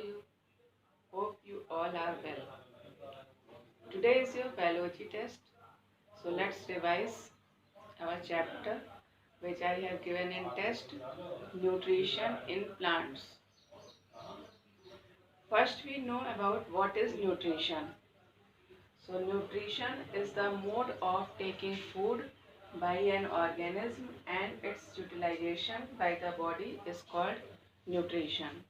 you? Hope you all are well. Today is your biology test. So let's revise our chapter which I have given in test, nutrition in plants. First we know about what is nutrition. So nutrition is the mode of taking food by an organism and its utilization by the body is called nutrition.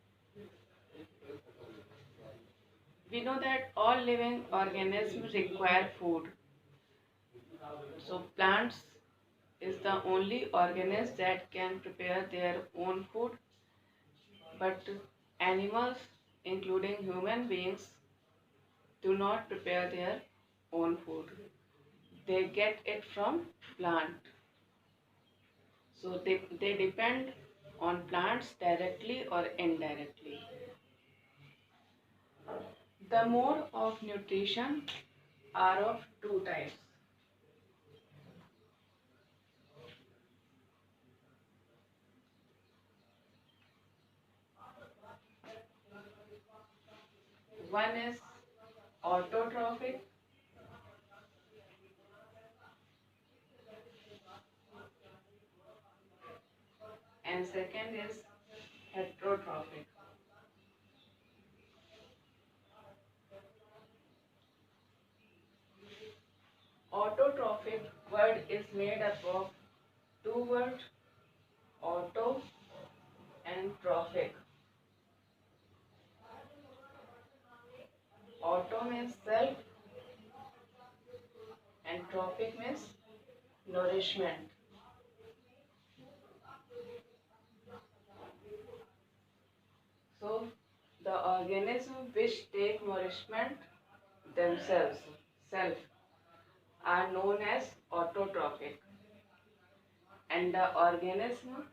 We know that all living organisms require food. So plants is the only organism that can prepare their own food, but animals, including human beings, do not prepare their own food. They get it from plant. So they depend on plants directly or indirectly. The mode of nutrition are of two types. One is autotrophic and second is heterotrophic. Autotrophic word is made up of two words, auto and trophic. Auto means self and trophic means nourishment. So the organism which take nourishment themselves, self, are known as autotrophic. And the organism,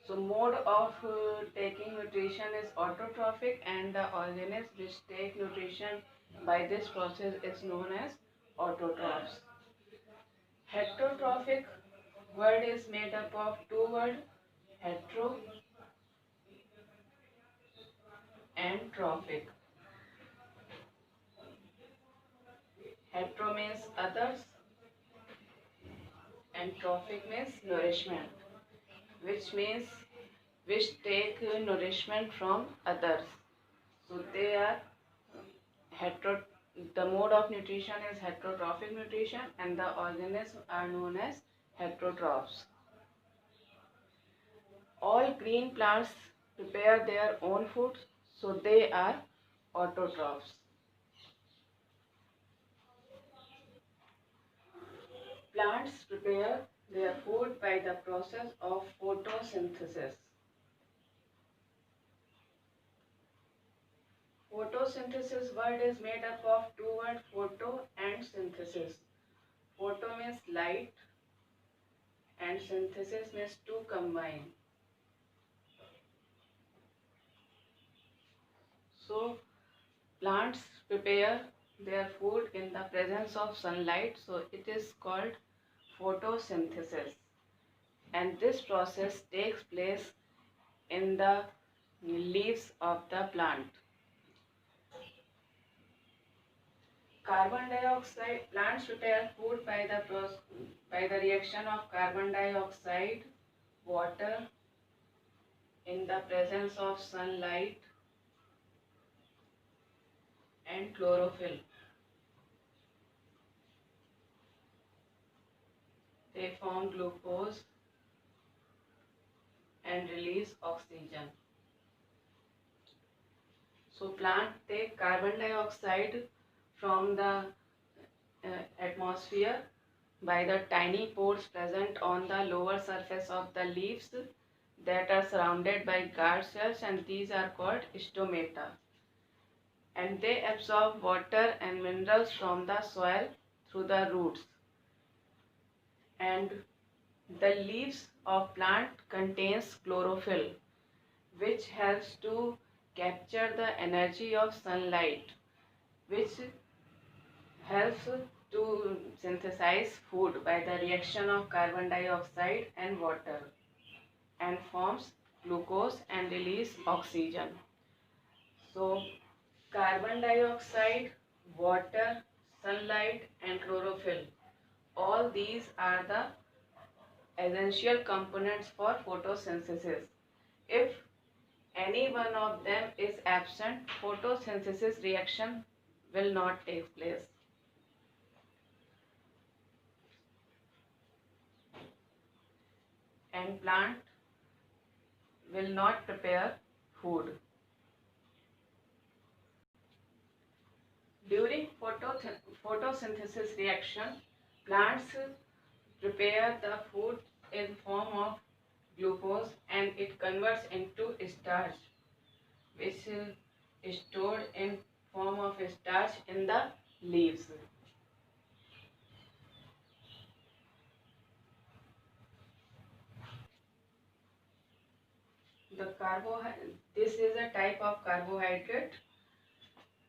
so mode of taking nutrition is autotrophic and the organism which take nutrition by this process is known as autotrophs. Heterotrophic word is made up of two words, hetero and trophic. Hetero means others and trophic means nourishment, which means which take nourishment from others. So they are hetero. The mode of nutrition is heterotrophic nutrition and the organisms are known as heterotrophs. All green plants prepare their own food, so they are autotrophs. Plants prepare their food by the process of photosynthesis. Photosynthesis word is made up of two words, photo and synthesis. Photo means light and synthesis means to combine. So plants prepare their food in the presence of sunlight, so it is called photosynthesis. And this process takes place in the leaves of the plant. Carbon dioxide, plants prepare food by the reaction of carbon dioxide, water in the presence of sunlight and chlorophyll. They form glucose and release oxygen. So plant take carbon dioxide from the atmosphere by the tiny pores present on the lower surface of the leaves that are surrounded by guard cells, and these are called stomata. And they absorb water and minerals from the soil through the roots. And the leaves of plant contains chlorophyll, which helps to capture the energy of sunlight, which helps to synthesize food by the reaction of carbon dioxide and water and forms glucose and release oxygen. So carbon dioxide, water, sunlight and chlorophyll, all these are the essential components for photosynthesis. If any one of them is absent, photosynthesis reaction will not take place. And plant will not prepare food. During photosynthesis reaction, plants prepare the food in form of glucose and it converts into starch, which is stored in form of starch in the leaves. This is a type of carbohydrate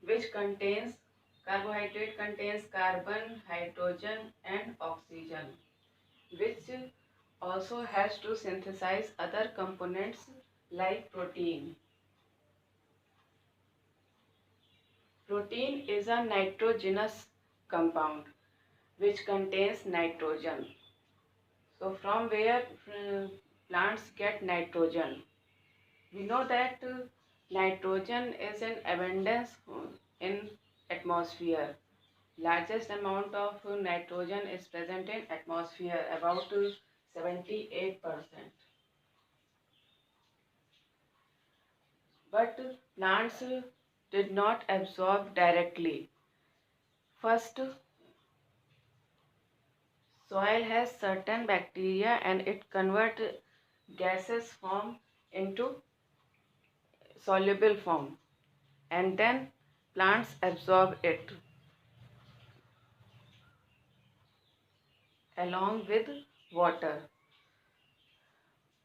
which contains carbohydrate contains carbon, hydrogen and oxygen, which also has to synthesize other components like protein. Protein is a nitrogenous compound which contains nitrogen. So from where plants get nitrogen? We know that nitrogen is in abundance in atmosphere. Largest amount of nitrogen is present in atmosphere, about 78%. But plants did not absorb directly. First, soil has certain bacteria and it convert gases form into soluble form and then plants absorb it along with water.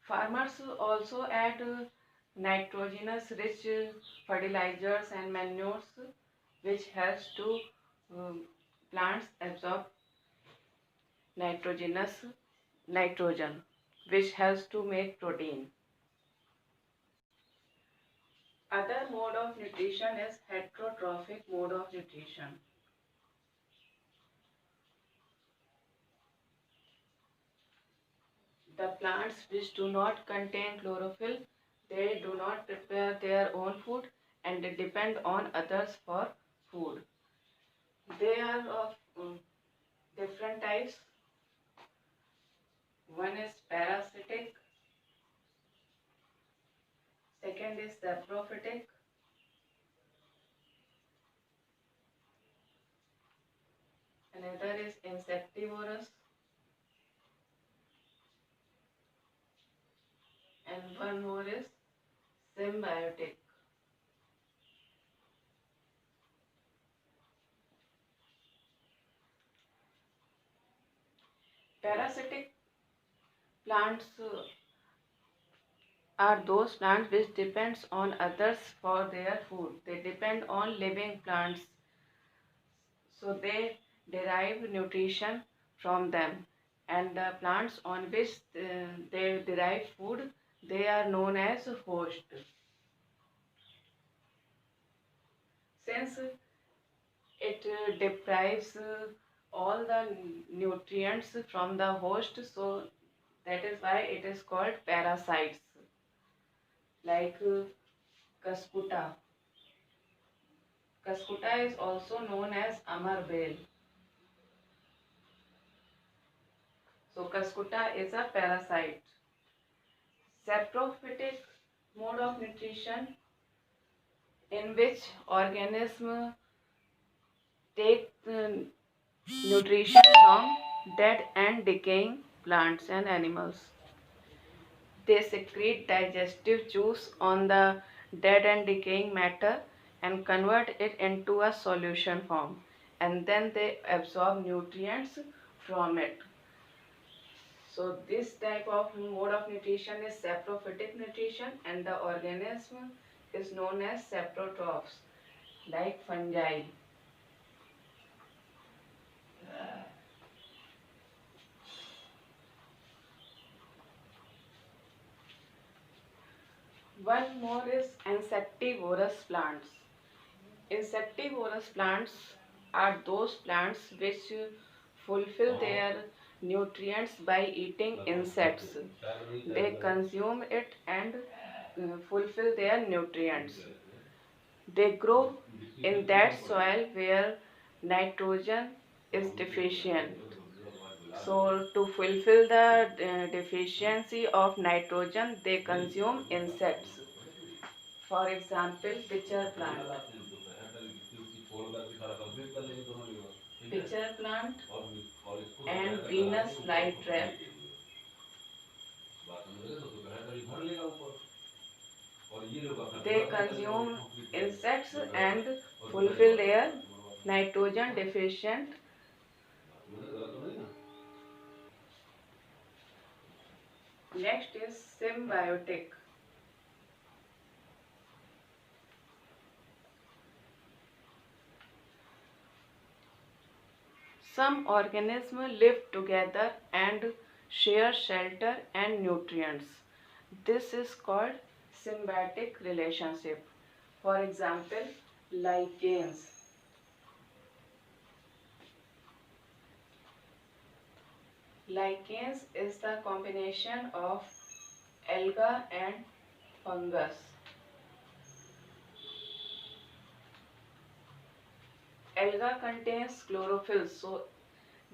Farmers also add nitrogenous rich fertilizers and manures which helps to um, plants absorb nitrogenous nitrogen which helps to make protein. Other mode of nutrition is heterotrophic mode of nutrition. The plants which do not contain chlorophyll, they do not prepare their own food and they depend on others for food. They are of different types. One is parasitic, second is saprophytic, another is insectivorous, and one more is symbiotic. Parasitic plants are those plants which depends on others for their food. They depend on living plants, so they derive nutrition from them. And the plants on which they derive food, they are known as host. Since it deprives all the nutrients from the host, so that is why it is called parasites. Like Cuscuta. Cuscuta is also known as Amar Bale. So Cuscuta is a parasite. Saprophytic mode of nutrition, in which organism take nutrition from dead and decaying plants and animals. They secrete digestive juice on the dead and decaying matter and convert it into a solution form, and then they absorb nutrients from it. So this type of mode of nutrition is saprophytic nutrition and the organism is known as saprotrophs like fungi. One more is insectivorous plants. Insectivorous plants are those plants which fulfill their nutrients by eating insects. They consume it and fulfill their nutrients. They grow in that soil where nitrogen is deficient. So, to fulfill the deficiency of nitrogen, they consume insects. For example, pitcher plant. Pitcher plant and Venus flytrap. They consume insects and fulfill their nitrogen deficient. Next is symbiotic. Some organisms live together and share shelter and nutrients. This is called symbiotic relationship. For example, lichens. Lichens is the combination of alga and fungus. Alga contains chlorophyll, so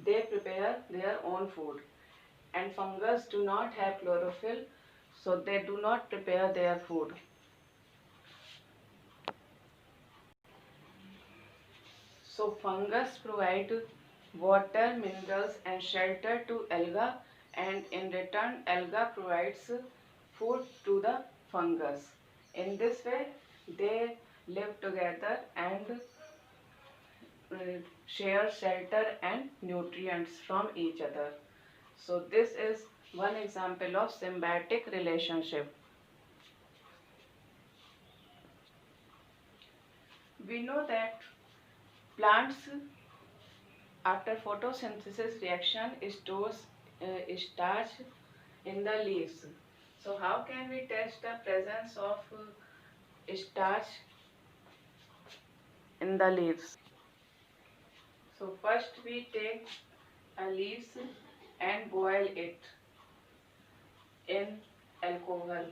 they prepare their own food. And fungus do not have chlorophyll, so they do not prepare their food. So fungus provide water, minerals and shelter to alga, and in return alga provides food to the fungus. In this way they live together and share shelter and nutrients from each other. So this is one example of symbiotic relationship. We know that plants after photosynthesis reaction stores starch in the leaves. So how can we test the presence of starch in the leaves? So first we take a leaves and boil it in alcohol.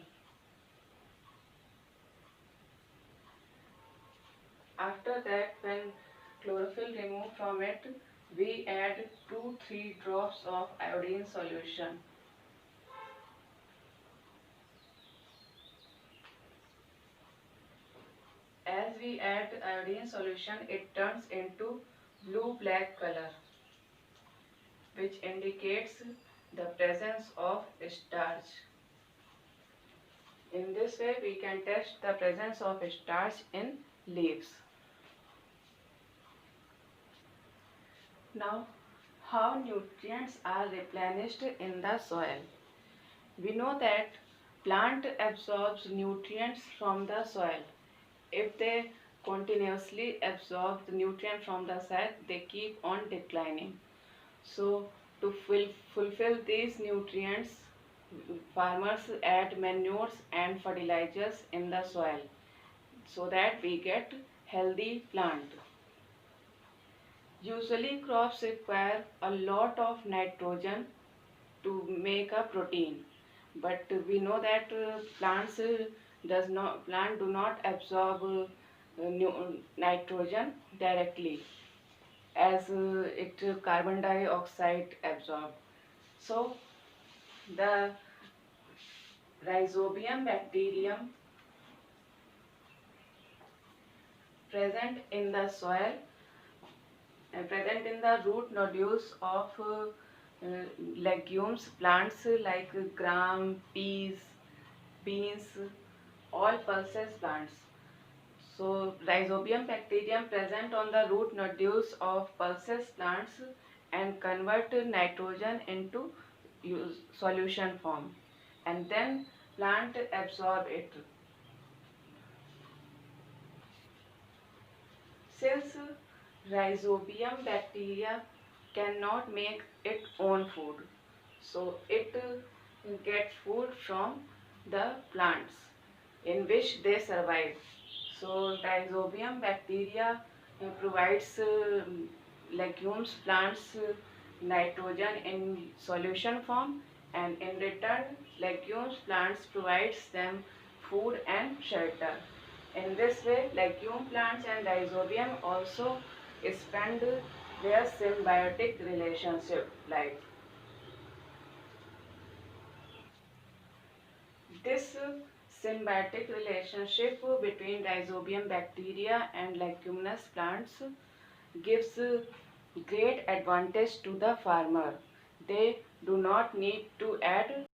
After that, when chlorophyll removed from it, we add 2-3 drops of iodine solution. As we add iodine solution, it turns into blue-black color, which indicates the presence of starch. In this way, we can test the presence of starch in leaves. Now, how nutrients are replenished in the soil? We know that plant absorbs nutrients from the soil. If they continuously absorb the nutrient from the soil, they keep on declining. So to fulfill these nutrients, farmers add manures and fertilizers in the soil so that we get healthy plant. Usually crops require a lot of nitrogen to make a protein, but we know that plant do not absorb nitrogen directly as it carbon dioxide absorb. So the rhizobium bacterium present in the soil and present in the root nodules of legumes plants like gram, peas, beans, all pulses plants. So rhizobium bacterium present on the root nodules of pulses plants and convert nitrogen into solution form, and then plant absorb it. Since rhizobium bacteria cannot make its own food, so it gets food from the plants. in which they survive. So rhizobium bacteria provides legumes plants nitrogen in solution form, and in return legumes plants provides them food and shelter. In this way, legume plants and rhizobium also spend their symbiotic relationship life. This symbiotic relationship between rhizobium bacteria and leguminous plants gives great advantage to the farmer. They do not need to add